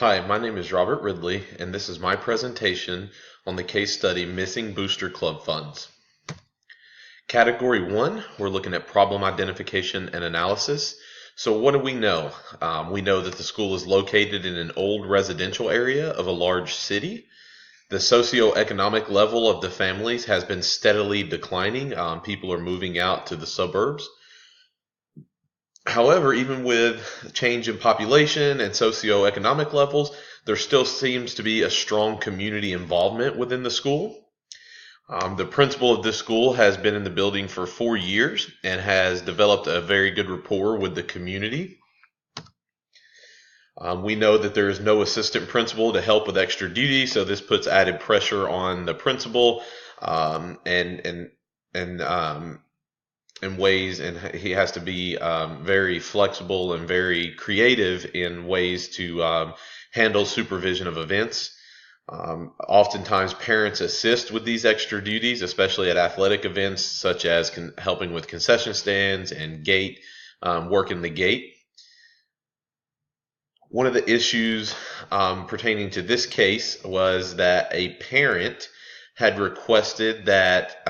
Hi, my name is Robert Ridley, and this is my presentation on the case study Missing Booster Club Funds. Category 1, we're looking at problem identification and analysis. So what do we know? We know that the school is located in an old residential area of a large city. The socioeconomic level of the families has been steadily declining. People are moving out to the suburbs. However, even with change in population and socioeconomic levels, there still seems to be a strong community involvement within the school. The principal of this school has been in the building for 4 years and has developed a very good rapport with the community. We know that there is no assistant principal to help with extra duty, so this puts added pressure on the principal in ways, and he has to be very flexible and very creative in ways to handle supervision of events. Oftentimes parents assist with these extra duties, especially at athletic events such as helping with concession stands and working the gate. One of the issues pertaining to this case was that a parent had requested that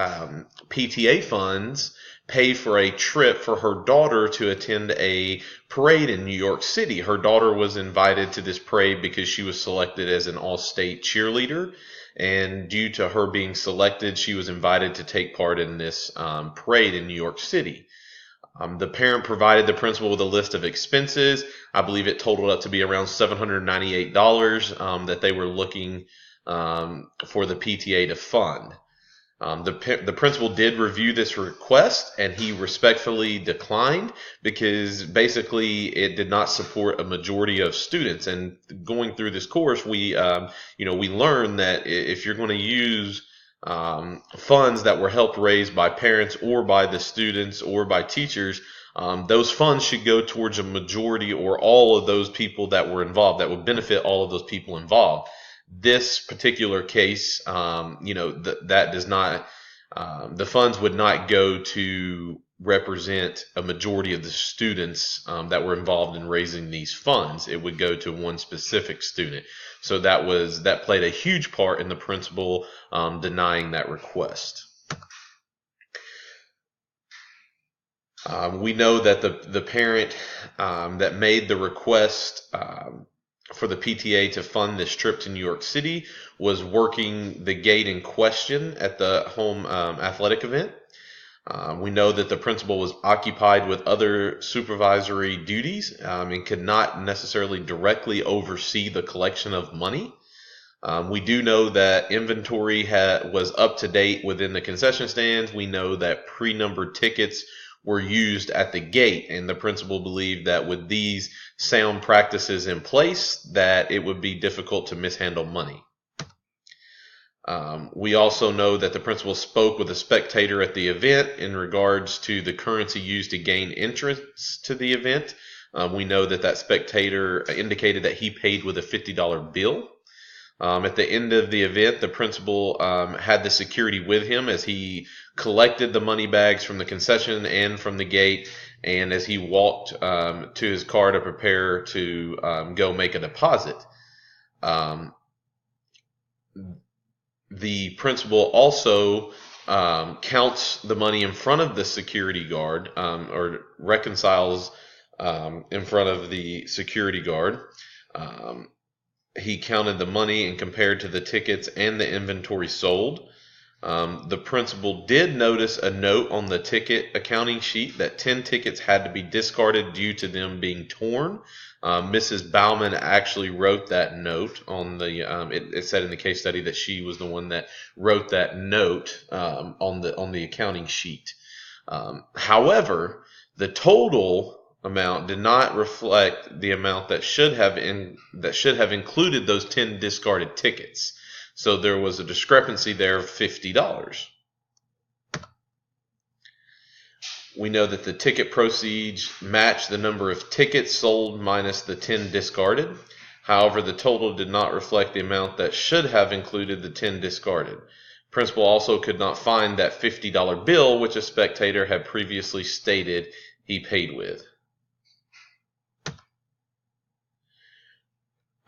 PTA funds pay for a trip for her daughter to attend a parade in New York City. Her daughter was invited to this parade because she was selected as an all-state cheerleader, and due to her being selected, she was invited to take part in this parade in New York City. The parent provided the principal with a list of expenses. I believe it totaled up to be around $798 that they were looking for the PTA to fund. The principal did review this request, and he respectfully declined because basically it did not support a majority of students. And going through this course, we learned that if you're going to use funds that were helped raised by parents or by the students or by teachers, those funds should go towards a majority or all of those people that were involved, that would benefit all of those people involved. This particular case, that does not, the funds would not go to represent a majority of the students that were involved in raising these funds. It would go to one specific student. So that played a huge part in the principal denying that request. We know that the parent that made the request for the PTA to fund this trip to New York City was working the gate in question at the home athletic event. We know that the principal was occupied with other supervisory duties and could not necessarily directly oversee the collection of money. We do know that inventory was up to date within the concession stands. We know that pre-numbered tickets were used at the gate, and the principal believed that with these sound practices in place, that it would be difficult to mishandle money. We also know that the principal spoke with a spectator at the event in regards to the currency used to gain entrance to the event. We know that spectator indicated that he paid with a $50 bill. At the end of the event, the principal had the security with him as he collected the money bags from the concession and from the gate, and as he walked to his car to prepare to go make a deposit. The principal also counts the money in front of the security guard, or reconciles in front of the security guard. He counted the money and compared to the tickets and the inventory sold. The principal did notice a note on the ticket accounting sheet that 10 tickets had to be discarded due to them being torn. Mrs. Bauman actually wrote that note on the. It said in the case study that she was the one that wrote that note on the accounting sheet. However, the total amount did not reflect the amount that should have included those 10 discarded tickets. So there was a discrepancy there of $50. We know that the ticket proceeds match the number of tickets sold minus the 10 discarded. However, the total did not reflect the amount that should have included the 10 discarded. Principal also could not find that $50 bill which a spectator had previously stated he paid with.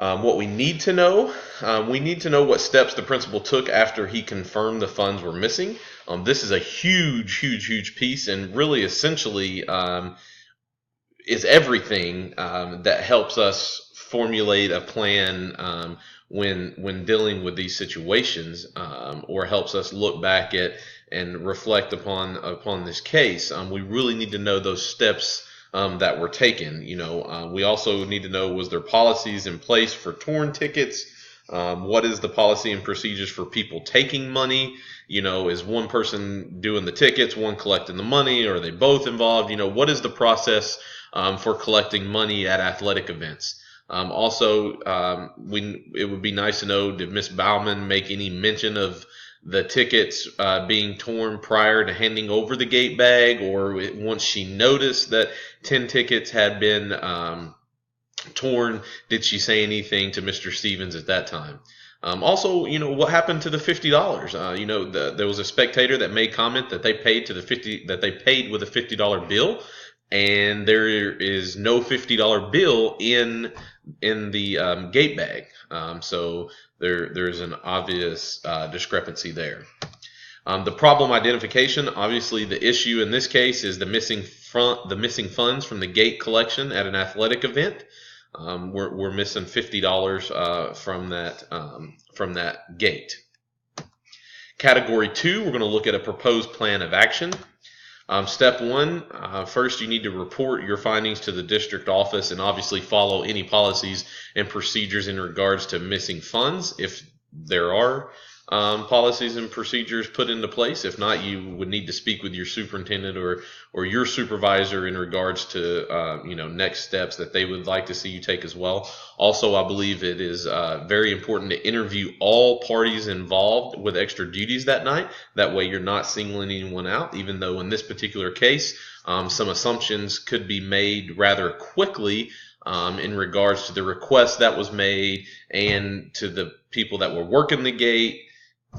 What we need to know what steps the principal took after he confirmed the funds were missing. This is a huge piece, and really essentially is everything that helps us formulate a plan when dealing with these situations, or helps us look back at and reflect upon this case. We really need to know those steps that were taken. We also need to know, was there policies in place for torn tickets? What is the policy and procedures for people taking money? Is one person doing the tickets, one collecting the money, or are they both involved? What is the process for collecting money at athletic events? Also, it would be nice to know, did Miss Bauman make any mention of the tickets being torn prior to handing over the gate bag, or once she noticed that 10 tickets had been torn, did she say anything to Mr. Stevens at that time? Also, what happened to the $50? There was a spectator that made comment that they paid with a $50 bill, and there is no $50 bill in the gate bag. So there's an obvious discrepancy there. The problem identification, obviously the issue in this case is the missing funds from the gate collection at an athletic event. We're missing $50 from that gate. Category 2, we're going to look at a proposed plan of action. Step 1, first you need to report your findings to the district office and obviously follow any policies and procedures in regards to missing funds, if there are policies and procedures put into place. If not, you would need to speak with your superintendent or your supervisor in regards to next steps that they would like to see you take as well. Also, I believe it is very important to interview all parties involved with extra duties that night. That way you're not singling anyone out, even though in this particular case some assumptions could be made rather quickly in regards to the request that was made and to the people that were working the gate,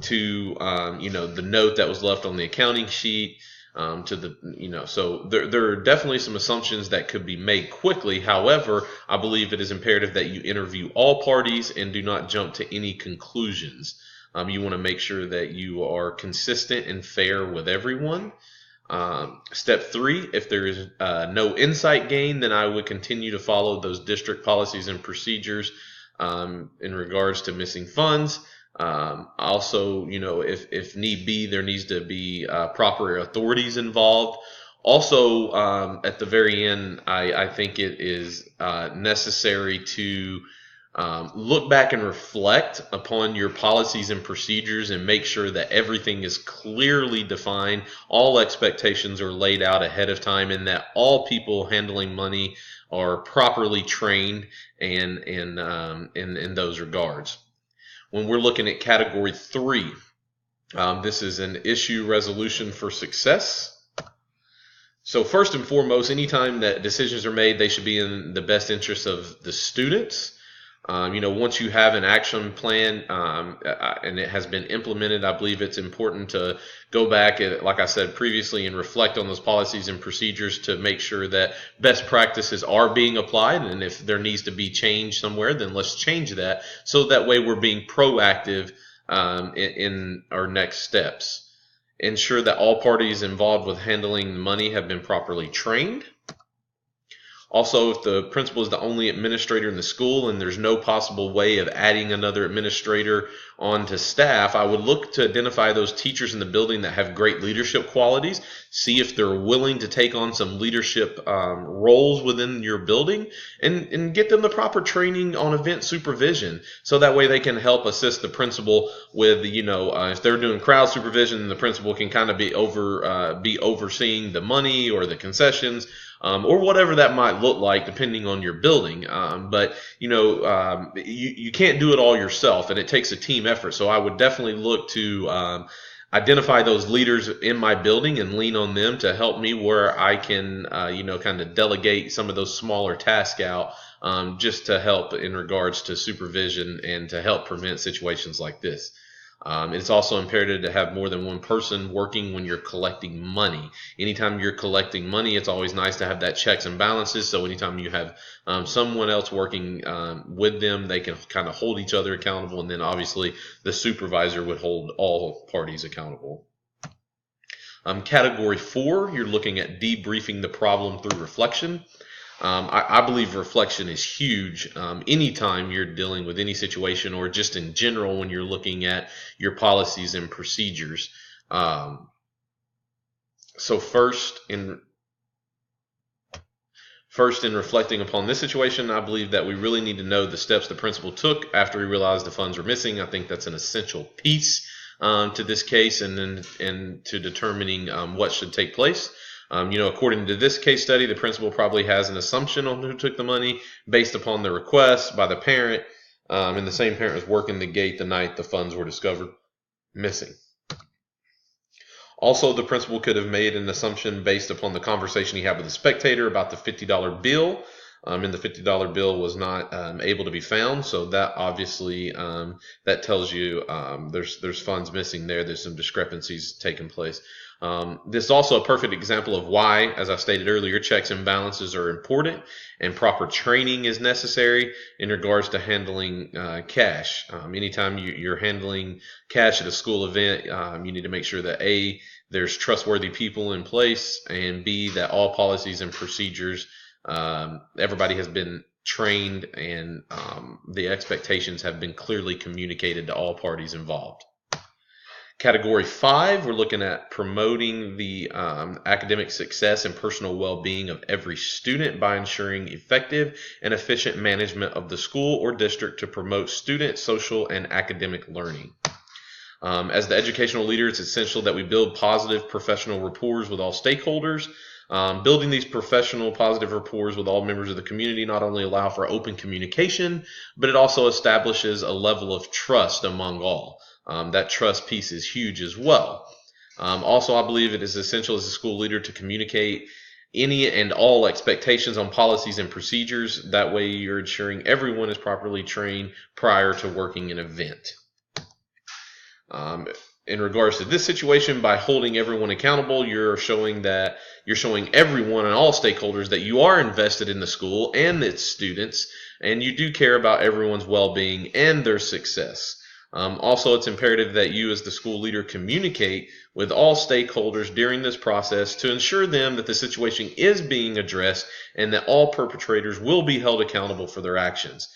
to the note that was left on the accounting sheet, to the so there are definitely some assumptions that could be made quickly. However, I believe it is imperative that you interview all parties and do not jump to any conclusions. You want to make sure that you are consistent and fair with everyone. Step 3, if there is no insight gained, then I would continue to follow those district policies and procedures in regards to missing funds. Also, if need be, there needs to be proper authorities involved. Also, at the very end, I think it is necessary to look back and reflect upon your policies and procedures and make sure that everything is clearly defined, all expectations are laid out ahead of time, and that all people handling money are properly trained and in those regards. When we're looking at category 3, this is an issue resolution for success. So first and foremost, anytime that decisions are made, they should be in the best interest of the students. Once you have an action plan and it has been implemented, I believe it's important to go back, like I said previously, and reflect on those policies and procedures to make sure that best practices are being applied. And if there needs to be change somewhere, then let's change that. So that way we're being proactive in our next steps. Ensure that all parties involved with handling the money have been properly trained. Also, if the principal is the only administrator in the school and there's no possible way of adding another administrator onto staff, I would look to identify those teachers in the building that have great leadership qualities, see if they're willing to take on some leadership roles within your building, and get them the proper training on event supervision, so that way they can help assist the principal with, if they're doing crowd supervision, the principal can kind of be overseeing the money or the concessions, or whatever that might look like depending on your building. But you can't do it all yourself, and it takes a team effort. So I would definitely look to identify those leaders in my building and lean on them to help me where I can, kind of delegate some of those smaller tasks out, just to help in regards to supervision and to help prevent situations like this. It's also imperative to have more than one person working when you're collecting money. Anytime you're collecting money, it's always nice to have that checks and balances. So anytime you have someone else working with them, they can kind of hold each other accountable. And then obviously the supervisor would hold all parties accountable. Category 4, you're looking at debriefing the problem through reflection. I believe reflection is huge anytime you're dealing with any situation, or just in general when you're looking at your policies and procedures. So first in reflecting upon this situation, I believe that we really need to know the steps the principal took after he realized the funds were missing. I think that's an essential piece to this case, and to determining what should take place. According to this case study, the principal probably has an assumption on who took the money based upon the request by the parent, and the same parent was working the gate the night the funds were discovered missing. Also, the principal could have made an assumption based upon the conversation he had with the spectator about the $50 bill, and the $50 bill was not able to be found. So that obviously that tells you there's funds missing there. There's some discrepancies taking place. This is also a perfect example of why, as I stated earlier, checks and balances are important and proper training is necessary in regards to handling cash. Anytime you're handling cash at a school event, you need to make sure that A, there's trustworthy people in place, and B, that all policies and procedures, everybody has been trained, and the expectations have been clearly communicated to all parties involved. Category 5, we're looking at promoting the academic success and personal well-being of every student by ensuring effective and efficient management of the school or district to promote student, social, and academic learning. As the educational leader, it's essential that we build positive professional rapport with all stakeholders. Building these professional positive rapport with all members of the community not only allow for open communication, but it also establishes a level of trust among all. That trust piece is huge as well. Also, I believe it is essential as a school leader to communicate any and all expectations on policies and procedures. That way you're ensuring everyone is properly trained prior to working an event. In regards to this situation, by holding everyone accountable, you're showing everyone and all stakeholders that you are invested in the school and its students, and you do care about everyone's well-being and their success. Also, it's imperative that you as the school leader communicate with all stakeholders during this process to ensure them that the situation is being addressed and that all perpetrators will be held accountable for their actions.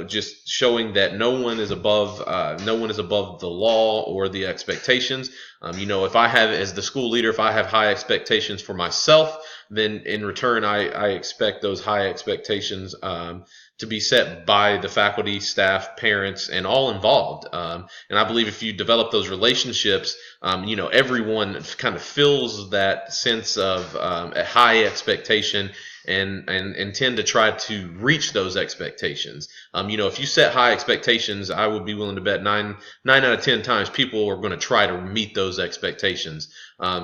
Just showing that no one is above the law or the expectations. If I have, as the school leader, if I have high expectations for myself, then in return, I expect those high expectations to be set by the faculty, staff, parents, and all involved. And I believe if you develop those relationships, everyone kind of feels that sense of a high expectation and tend to try to reach those expectations. If you set high expectations, I would be willing to bet nine out of 10 times people are going to try to meet those expectations.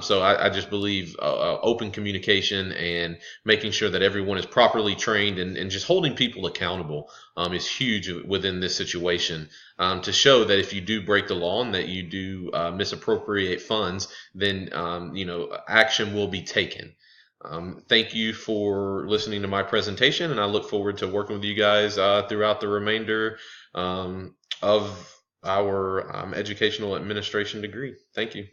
So I just believe open communication and making sure that everyone is properly trained and just holding people accountable is huge within this situation, to show that if you do break the law and that you do misappropriate funds, then action will be taken. Thank you for listening to my presentation, and I look forward to working with you guys throughout the remainder of our educational administration degree. Thank you.